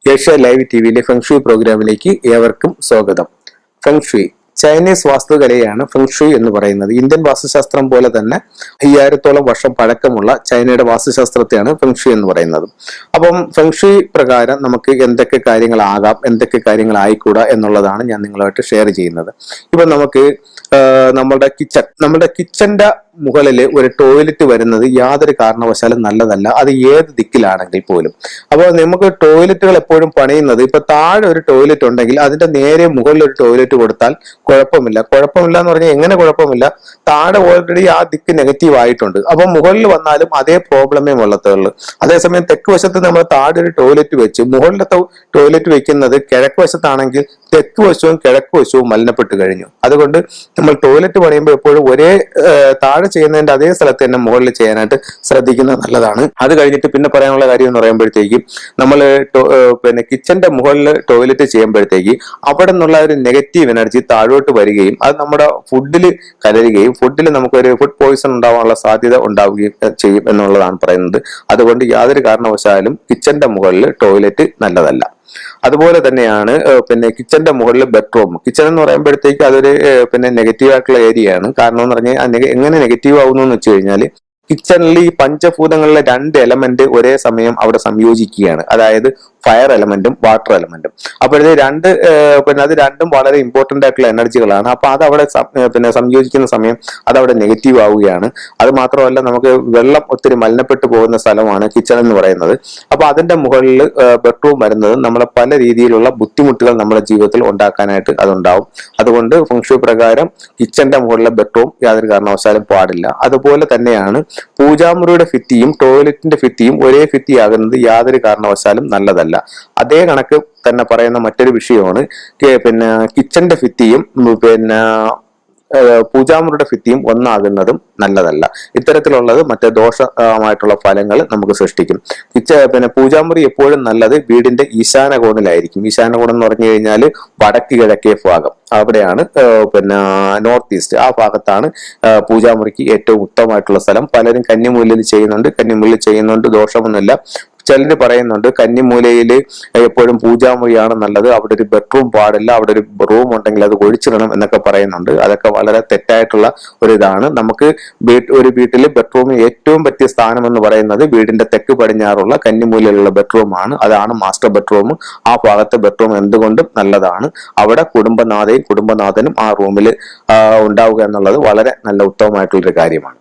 Asia live ടിവിയിലെ feng shui പ്രോഗ്രാമിലേക്ക് ഏവർക്കും സ്വാഗതം. ഫെങ്ഷുയി ചൈനീസ് വാസ്തുകലയാണ് ഫെങ്ഷുയി എന്ന് പറയുന്നത്. ഇന്ത്യൻ വാസ്തുശാസ്ത്രം പോലെ തന്നെ 5000-ഓളം വർഷം പഴക്കമുള്ള ചൈനയുടെ വാസ്തുശാസ്ത്രത്തെയാണ് ഫെങ്ഷുയി എന്ന് പറയുന്നത്. അപ്പം ഫെങ്ഷുയി പ്രകാരം നമുക്ക് എന്തൊക്കെ കാര്യങ്ങളാകാം, എന്തൊക്കെ കാര്യങ്ങളായിക്കൂടാ എന്നുള്ളതാണ് ഞാൻ നിങ്ങളുമായിട്ട് ഷെയർ ചെയ്യുന്നത്. ഇപ്പൊ നമുക്ക് നമ്മുടെ കിച്ചന്റെ മുകളിൽ ഒരു ടോയ്ലറ്റ് വരുന്നത് യാതൊരു കാരണവശാലും നല്ലതല്ല, അത് ഏത് ദിക്കിലാണെങ്കിൽ പോലും. അപ്പോൾ നമുക്ക് ടോയ്ലറ്റുകൾ എപ്പോഴും പണിയുന്നത്, ഇപ്പൊ താഴെ ഒരു ടോയ്ലറ്റ് ഉണ്ടെങ്കിൽ അതിന്റെ നേരെ മുകളിൽ ഒരു ടോയ്ലറ്റ് കൊടുത്താൽ കുഴപ്പമില്ല എന്ന് പറഞ്ഞാൽ എങ്ങനെ കുഴപ്പമില്ല, താഴെ ഓൾറെഡി ആ ദിക്ക് നെഗറ്റീവ് ആയിട്ടുണ്ട്. അപ്പൊ മുകളിൽ വന്നാലും അതേ പ്രോബ്ലമേ ഉള്ളത്തുള്ളൂ. അതേസമയം തെക്ക് വശത്ത് നമ്മൾ താഴെ ഒരു ടോയ്ലറ്റ് വെച്ച് മുകളിലത്തെ ടോയ്ലറ്റ് വെക്കുന്നത് കിഴക്ക് വശത്താണെങ്കിൽ തെക്ക് വശവും കിഴക്ക് വശവും മലിനപ്പെട്ട് കഴിഞ്ഞു. അതുകൊണ്ട് നമ്മൾ ടോയ്ലറ്റ് പണിയുമ്പോൾ എപ്പോഴും ഒരേ താഴെ ചെയ്യുന്നതിന്റെ അതേ സ്ഥലത്ത് തന്നെ മുകളിൽ ചെയ്യാനായിട്ട് ശ്രദ്ധിക്കുന്നത് നല്ലതാണ്. അത് കഴിഞ്ഞിട്ട് പിന്നെ പറയാനുള്ള കാര്യം എന്ന് പറയുമ്പോഴത്തേക്കും നമ്മൾ കിച്ചന്റെ മുകളിൽ ടോയ്ലറ്റ് ചെയ്യുമ്പോഴത്തേക്ക് അവിടെ നിന്നുള്ള ഒരു നെഗറ്റീവ് എനർജി താഴോട്ട് വരികയും അത് നമ്മുടെ ഫുഡിൽ കലരുകയും ഫുഡിൽ നമുക്കൊരു ഫുഡ് പോയിസൺ ഉണ്ടാവാനുള്ള സാധ്യത ഉണ്ടാവുകയും ചെയ്യും എന്നുള്ളതാണ് പറയുന്നത്. അതുകൊണ്ട് യാതൊരു കാരണവശാലും കിച്ചന്റെ മുകളിൽ ടോയ്ലറ്റ് നല്ലതല്ല. അതുപോലെ തന്നെയാണ് കിച്ചന്റെ മുകളിൽ ബെഡ്റൂം. കിച്ചൺ എന്ന് പറയുമ്പോഴത്തേക്ക് അതൊരു നെഗറ്റീവ് ആയിട്ടുള്ള ഏരിയ ആണ്. കാരണം എന്ന് പറഞ്ഞാൽ എങ്ങനെ നെഗറ്റീവ് ആവുന്നു എന്ന് വെച്ച് കഴിഞ്ഞാൽ, കിച്ചണിൽ ഈ പഞ്ചഭൂതങ്ങളിലെ 2 എലമെന്റ് ഒരേ സമയം അവിടെ സംയോജിക്കുകയാണ്. അതായത് ഫയർ എലമെന്റും വാട്ടർ എലമെന്റും. അപ്പോഴത്തെ അത് രണ്ടും വളരെ ഇമ്പോർട്ടന്റ് ആയിട്ടുള്ള എനർജികളാണ്. അപ്പൊ അത് അവിടെ സംയോജിക്കുന്ന സമയം അതവിടെ നെഗറ്റീവ് ആവുകയാണ്. അത് മാത്രമല്ല, നമുക്ക് വെള്ളം ഒത്തിരി മലിനപ്പെട്ടു പോകുന്ന സ്ഥലമാണ് കിച്ചൺ എന്ന് പറയുന്നത്. അപ്പൊ അതിന്റെ മുകളിൽ ബെഡ്റൂം വരുന്നത് നമ്മളെ പല രീതിയിലുള്ള ബുദ്ധിമുട്ടുകൾ നമ്മുടെ ജീവിതത്തിൽ ഉണ്ടാക്കാനായിട്ട് അതുണ്ടാവും. അതുകൊണ്ട് ഫെങ്ഷുയി പ്രകാരം കിച്ചന്റെ മുകളിലെ ബെഡ്റൂം യാതൊരു കാരണവശാലും പാടില്ല. അതുപോലെ തന്നെയാണ് പൂജാമുറിയുടെ ഭിത്തിയും ടോയ്ലറ്റിന്റെ ഭിത്തിയും ഒരേ ഭിത്തിയാകുന്നത് യാതൊരു കാരണവശാലും നല്ലതല്ല. അതേ കണക്ക് തന്നെ പറയുന്ന മറ്റൊരു വിഷയമാണ് കിച്ചന്റെ ഭിത്തിയും പൂജാമുറിയുടെ ഭിത്തിയും ഒന്നാകുന്നതും നല്ലതല്ല. ഇത്തരത്തിലുള്ളത് മറ്റേ ദോഷമായിട്ടുള്ള ഫലങ്ങൾ നമുക്ക് സൃഷ്ടിക്കും. പൂജാമുറി എപ്പോഴും നല്ലത് വീടിന്റെ ഈശാന കോണിലായിരിക്കും. ഈശാന കോൺ എന്ന് പറഞ്ഞു കഴിഞ്ഞാൽ വടക്ക് കിഴക്കേ ഭാഗം, അവിടെയാണ് നോർത്ത് ഈസ്റ്റ്, ആ ഭാഗത്താണ് പൂജാമുറിക്ക് ഏറ്റവും ഉത്തമമായിട്ടുള്ള സ്ഥലം. പലരും കന്നിമൂലയിൽ ചെയ്യുന്നുണ്ട്, ദോഷമൊന്നുമില്ല. ചിലര് പറയുന്നുണ്ട് കന്നിമൂലയിൽ എപ്പോഴും പൂജാമുറിയാണ് നല്ലത്, അവിടെ ഒരു ബെഡ്റൂം പാടില്ല, അവിടെ ഒരു റൂം ഉണ്ടെങ്കിൽ അത് ഒഴിച്ചിടണം എന്നൊക്കെ പറയുന്നുണ്ട്. അതൊക്കെ വളരെ തെറ്റായിട്ടുള്ള ഒരു ഇതാണ്. നമുക്ക് ഒരു വീട്ടിൽ ബെഡ്റൂമിന് ഏറ്റവും പറ്റിയ സ്ഥാനം എന്ന് പറയുന്നത് വീടിന്റെ തെക്ക് പടിഞ്ഞാറുള്ള കന്നിമൂലയിലുള്ള ബെഡ്റൂം ആണ്. അതാണ് മാസ്റ്റർ ബെഡ്റൂം. ആ ഭാഗത്തെ ബെഡ്റൂം എന്തുകൊണ്ടും നല്ലതാണ്. അവിടെ കുടുംബനാഥനും ആ റൂമിൽ ഉണ്ടാവുക എന്നുള്ളത് വളരെ നല്ല ഉത്തമമായിട്ടുള്ളൊരു കാര്യമാണ്.